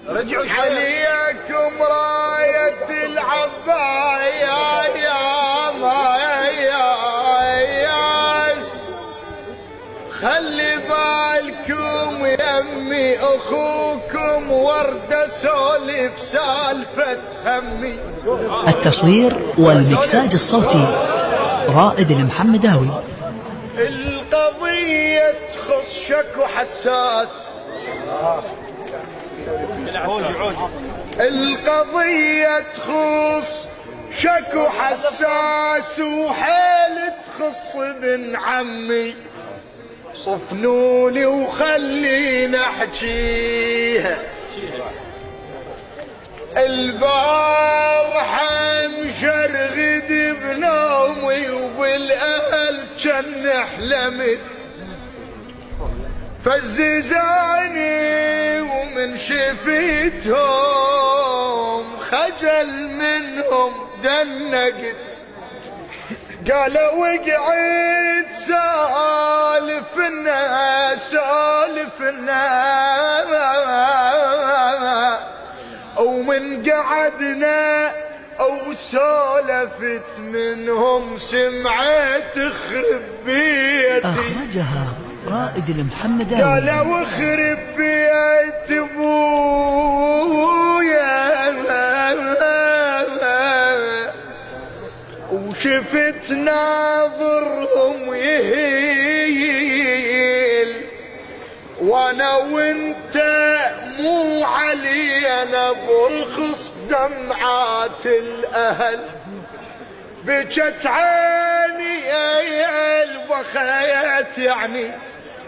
عليكم راية العباية يا ما ياس، خلي بالكم يمي اخوكم ورده سولف سالفه همي. التصوير والمكساج الصوتي رائد المحمداوي. القضية تخص شكو حساس، القضية تخص شكو حساس وحيل تخص ابن عمي. صفنوني وخلينا احجيها. البارحة مشرغد بنومي وبالاهل جن حلمت، فززاني ومن شفيتهم خجل منهم دنقت. قالوا وقعد سالفنا ومن قعدنا او سولفت منهم سمعت تخرب بيتي. اخرجها رائد المحمداوي. قالوا اخرب بيت ابويا وشفت ناظرهم يهيل، وانا وانت مو علينا برخص دمعات الاهل. بجت عيني يا البخيت يعني،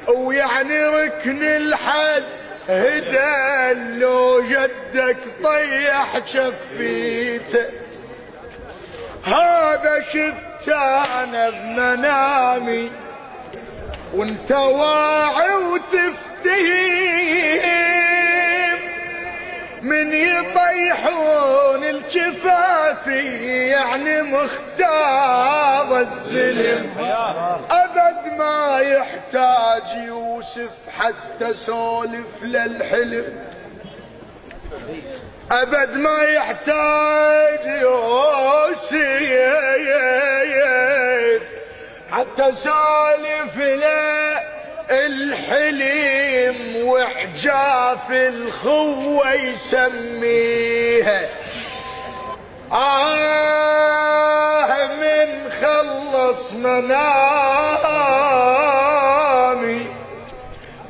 ويعني ركن الحد هدى لو جدك طيح شفيته. هذا شفت انا بمنامي وانت واعي وتفتهم، من يطيحون الجفافي يعني مختار الزلم. ابد ما يحتاج يوسف حتى سولف للحلم، ابد ما يحتاج يوسف حتى سالف له الحلم، وحجاف الخوة يسميها. من خلص منامي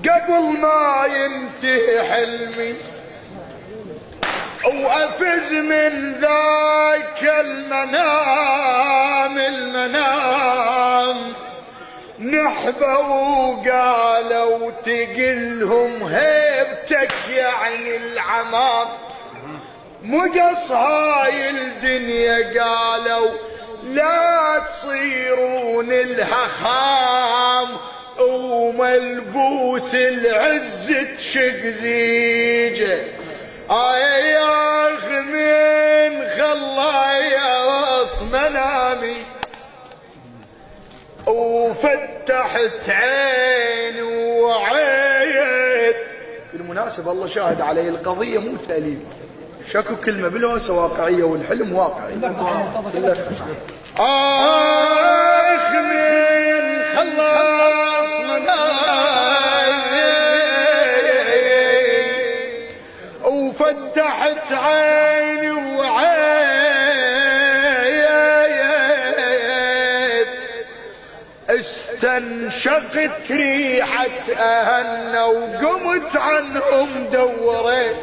قبل ما ينتهي حلمي، وافز من ذاك المنام نحبوا وقالوا تقلهم هيبتك يعني العمام. مقص هاي الدنيا قالوا لا تصيرون الهخام، وملبوس العز تشق زيجه. يا اخ من خلاص منامي وفتحت عيني وعيت. بالمناسبة الله شاهد علي القضية مو تأليف، شكو كلمة بالهوسة واقعية والحلم واقعي. اخ من خلاص منامي وفتحت عيني وعيت، استنشقت ريحة أهنا وقمت عنهم دوريت.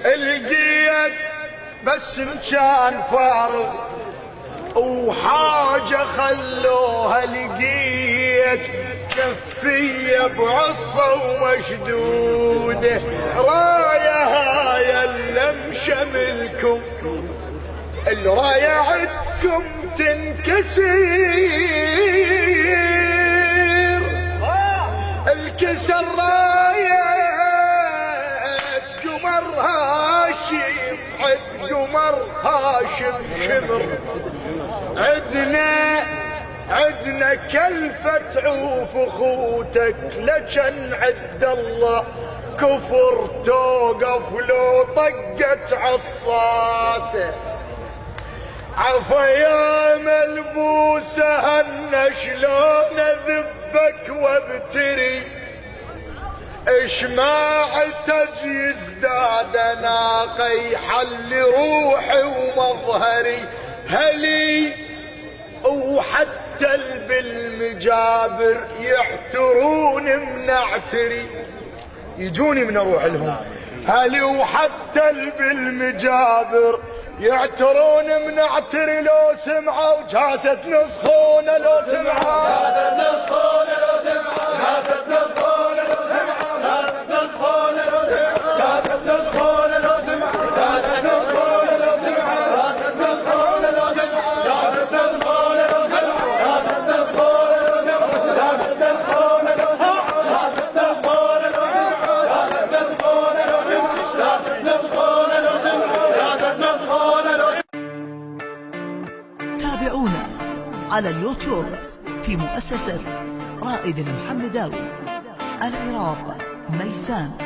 القيت بس مكان فارغ وحاجة خلوها لقيت، كفية بعصة ومشدودة. راية هاي اللمشملكم الراية عدكم تنكسر، الكسر راية قمر هاشم عد قمر هاشم شمر. عدنا كلفة تعوف اخوتك لجن عد الله كفر توقف لو طقت عصاته. عفا يا ملبوسة هن شلون اذبك وابتري اش ما عتج يزداد ناقي حل روحي ومظهري هلي وحتى بالمجابر يعترون من اعتري يجوني من اروح لهم هلي وحتى بالمجابر يعترون من اعتري لو سمعوا جاسة نسخونة لو سمعوا جاسة نسخونة لو سمعوا جاسة نسخونة لو سمعوا جاسة نسخونة لو سمعوا جاسة نسخونة لو سمعوا جاسة نسخونة لو سمعوا جاسة نسخونة لو سمعوا جاسة نسخونة لو سمعوا جاسة نسخونة لو سمعوا جاسة نسخونة لو سمعوا جاسة نسخونة لو سمعوا جاسة نسخونة لو سمعوا جاسة نسخونة لو سمعوا جاسة نسخونة لو تابعونا على اليوتيوب في مؤسسة رائد المحمداوي، العراق، ميسان.